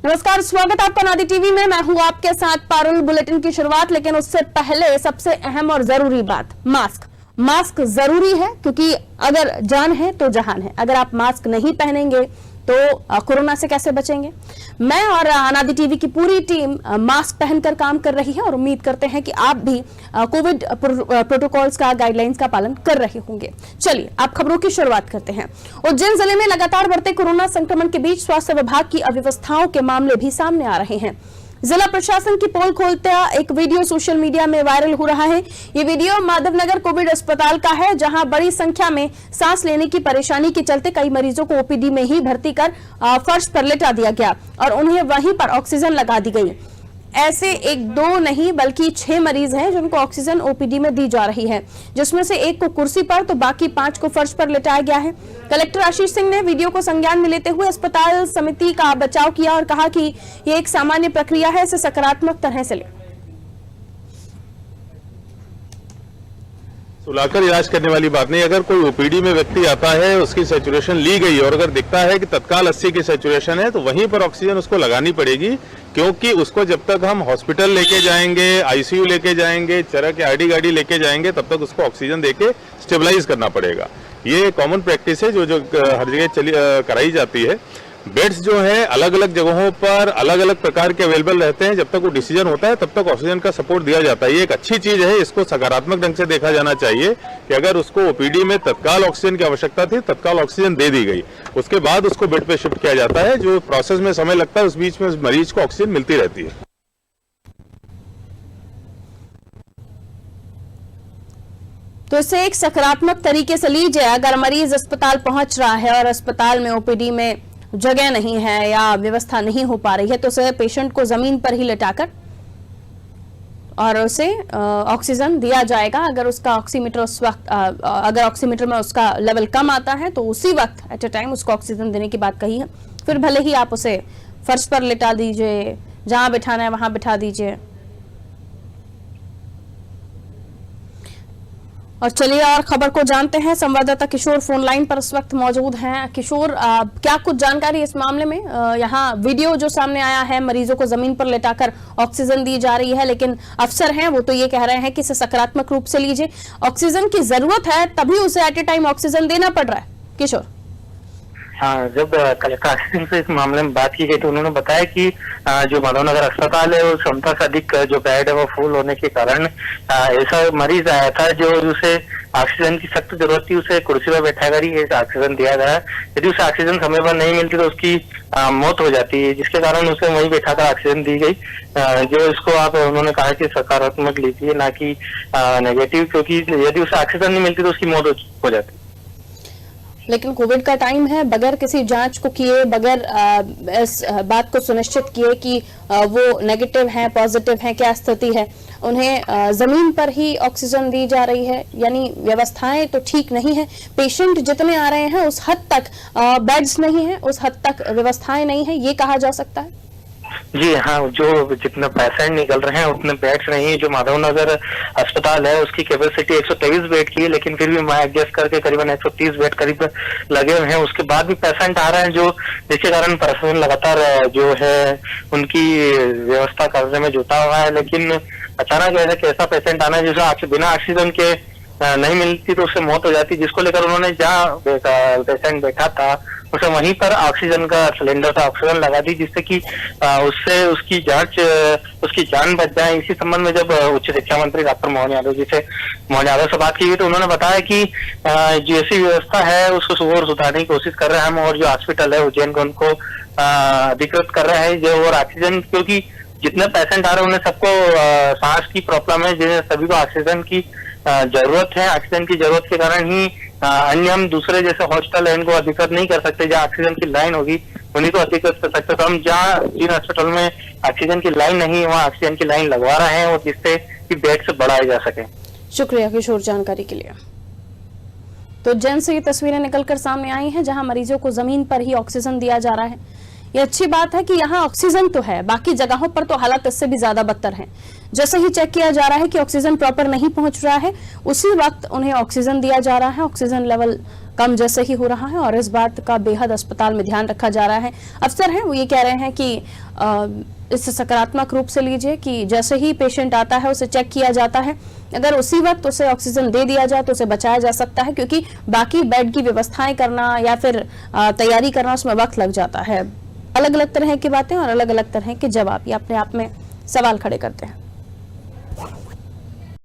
नमस्कार, स्वागत है आपका नादी टीवी में। मैं हूं आपके साथ पारुल। बुलेटिन की शुरुआत, लेकिन उससे पहले सबसे अहम और जरूरी बात, मास्क जरूरी है, क्योंकि अगर जान है तो जहान है। अगर आप मास्क नहीं पहनेंगे तो कोरोना से कैसे बचेंगे। मैं और नादी टीवी की पूरी टीम मास्क पहनकर काम कर रही है और उम्मीद करते हैं कि आप भी कोविड प्रोटोकॉल्स का, गाइडलाइंस का पालन कर रहे होंगे। चलिए आप खबरों की शुरुआत करते हैं। उज्जैन जिले में लगातार बढ़ते कोरोना संक्रमण के बीच स्वास्थ्य विभाग की अव्यवस्थाओं के मामले भी सामने आ रहे हैं। जिला प्रशासन की पोल खोलता एक वीडियो सोशल मीडिया में वायरल हो रहा है। ये वीडियो माधवनगर कोविड अस्पताल का है, जहां बड़ी संख्या में सांस लेने की परेशानी के चलते कई मरीजों को ओपीडी में ही भर्ती कर फर्श पर लेटा दिया गया और उन्हें वहीं पर ऑक्सीजन लगा दी गई। ऐसे एक दो नहीं बल्कि 6 मरीज हैं जिनको ऑक्सीजन ओपीडी में दी जा रही है, जिसमें से एक को कुर्सी पर तो बाकी 5 को फर्श पर लेटाया गया है। कलेक्टर आशीष सिंह ने वीडियो को संज्ञान में लेते हुए अस्पताल समिति का बचाव किया और कहा कि यह एक सामान्य प्रक्रिया है, इसे सकारात्मक तरह से लें। सुलाकर इलाज करने वाली बात नहीं। अगर कोई ओपीडी में व्यक्ति आता है, उसकी सैचुरेशन ली गई और अगर दिखता है कि तत्काल 80 की सैचुरेशन है, तो वहीं पर ऑक्सीजन उसको लगानी पड़ेगी, क्योंकि उसको जब तक हम हॉस्पिटल लेके जाएंगे, आईसीयू लेके जाएंगे, चरक या आईडी गाड़ी लेके जाएंगे, तब तक उसको ऑक्सीजन देके स्टेबलाइज करना पड़ेगा। ये कॉमन प्रैक्टिस है जो हर जगह कराई जाती है। बेड्स जो है अलग अलग जगहों पर अलग अलग प्रकार के अवेलेबल रहते हैं। जब तक वो डिसीजन होता है तब तक ऑक्सीजन का सपोर्ट दिया जाता है। ये एक अच्छी चीज है, इसको सकारात्मक ढंग से देखा जाना चाहिए कि अगर उसको ओपीडी में तत्काल ऑक्सीजन की आवश्यकता थी, तत्काल ऑक्सीजन दे दी गई, उसके बाद उसको बेड पे शिफ्ट किया जाता है। जो प्रोसेस में समय लगता है, उस बीच में मरीज को ऑक्सीजन मिलती रहती है। तो इसे एक सकारात्मक तरीके से लीजिए। अगर मरीज अस्पताल पहुंच रहा है और अस्पताल में ओपीडी में जगह नहीं है या व्यवस्था नहीं हो पा रही है, तो उसे पेशेंट को जमीन पर ही लेटाकर और उसे ऑक्सीजन दिया जाएगा। अगर उसका ऑक्सीमीटर उस वक्त अगर ऑक्सीमीटर में उसका लेवल कम आता है तो उसी वक्त एट ए टाइम उसको ऑक्सीजन देने की बात कही है। फिर भले ही आप उसे फर्श पर लेटा दीजिए, जहां बिठाना है वहां बिठा दीजिए। और चलिए और खबर को जानते हैं। संवाददाता किशोर फोन लाइन पर इस वक्त मौजूद हैं। किशोर, क्या कुछ जानकारी इस मामले में? यहाँ वीडियो जो सामने आया है, मरीजों को जमीन पर लेटाकर ऑक्सीजन दी जा रही है, लेकिन अफसर हैं वो तो ये कह रहे हैं कि इसे सकारात्मक रूप से लीजिए। ऑक्सीजन की जरूरत है तभी उसे एट ए टाइम ऑक्सीजन देना पड़ रहा है। किशोर, हाँ, जब कलेक्टर आशीष से इस मामले में बात की गई तो उन्होंने बताया कि जो माधवनगर अस्पताल है वो क्षमता से अधिक जो बेड है वो फुल होने के कारण ऐसा मरीज आया था जो उसे ऑक्सीजन की सख्त जरूरत थी। उसे कुर्सी पर बैठाकर ही ऑक्सीजन दिया गया। यदि उसे ऑक्सीजन समय पर नहीं मिलती तो उसकी मौत हो जाती है, जिसके कारण उसे वहीं बैठाकर ऑक्सीजन दी गई। जो इसको आप उन्होंने कहा कि सकारात्मक लीजिए, ना कि नेगेटिव, क्योंकि यदि उसे ऑक्सीजन नहीं मिलती तो उसकी मौत हो जाती। लेकिन कोविड का टाइम है, बगैर किसी जांच को किए, बगैर इस बात को सुनिश्चित किए कि वो नेगेटिव है, पॉजिटिव है, क्या स्थिति है, उन्हें जमीन पर ही ऑक्सीजन दी जा रही है। यानी व्यवस्थाएं तो ठीक नहीं है। पेशेंट जितने आ रहे हैं उस हद तक बेड्स नहीं है, उस हद तक व्यवस्थाएं नहीं है, ये कहा जा सकता है। जी हाँ, जो जितने पेशेंट निकल रहे हैं उतने बेड्स नहीं है। जो माधवनगर अस्पताल है उसकी कैपेसिटी 123 बेड की है, लेकिन फिर भी मैं एडजस्ट करके करीबन 130 बेड करीब लगे हुए हैं। उसके बाद भी पेशेंट आ रहे हैं, जो जिसके कारण प्रशासन लगातार जो है उनकी व्यवस्था करने में जुटा हुआ है। लेकिन अचानक ऐसा पेशेंट आना है जिसे बिना ऑक्सीजन के नहीं मिलती तो उससे मौत हो जाती, जिसको लेकर उन्होंने जहाँ पेशेंट बैठा था उसे वहीं पर ऑक्सीजन का सिलेंडर था, ऑक्सीजन लगा दी, जिससे कि उससे उसकी जान बच जाए। इसी संबंध में जब उच्च शिक्षा मंत्री डॉक्टर मोहन यादव से बात की गई तो उन्होंने बताया कि जैसी व्यवस्था है उसको और सुधारने की कोशिश कर रहे हैं हम, और जो हॉस्पिटल है उज्जैन को उनको अधिकृत कर रहे हैं जो, और ऑक्सीजन, क्योंकि जितने पेशेंट आ रहे हैं उन्हें सबको सांस की प्रॉब्लम है, जिन्हें सभी को ऑक्सीजन की जरूरत है। ऑक्सीजन की जरूरत के कारण ही अन्य हम दूसरे जैसे हॉस्पिटल है इनको अधिकृत नहीं कर सकते। जहाँ ऑक्सीजन की लाइन होगी उन्हीं को अधिकृत कर सकते। तो हम जिन हॉस्पिटल में ऑक्सीजन की लाइन नहीं है वहाँ ऑक्सीजन की लाइन लगवा रहे हैं, और जिससे कि बेड से बढ़ाए जा सके। शुक्रिया किशोर जानकारी के लिए। तो उज्जैन से ये तस्वीरें निकलकर सामने आई हैं, जहां मरीजों को जमीन पर ही ऑक्सीजन दिया जा रहा है। ये अच्छी बात है कि यहाँ ऑक्सीजन तो है, बाकी जगहों पर तो हालात इससे भी ज्यादा बदतर हैं। जैसे ही चेक किया जा रहा है कि ऑक्सीजन प्रॉपर नहीं पहुंच रहा है, उसी वक्त उन्हें ऑक्सीजन दिया जा रहा है। ऑक्सीजन लेवल कम जैसे ही हो रहा है और इस बात का बेहद अस्पताल में ध्यान रखा जा रहा है। अफसर हैं वो ये कह रहे हैं कि इसे सकारात्मक रूप से लीजिए कि जैसे ही पेशेंट आता है उसे चेक किया जाता है, अगर उसी वक्त उसे ऑक्सीजन दे दिया जाए तो उसे बचाया जा सकता है, क्योंकि बाकी बेड की व्यवस्थाएं करना या फिर तैयारी करना उसमें वक्त लग जाता है। अलग अलग तरह की बातें और अलग अलग तरह के जवाब ये अपने आप में सवाल खड़े करते हैं।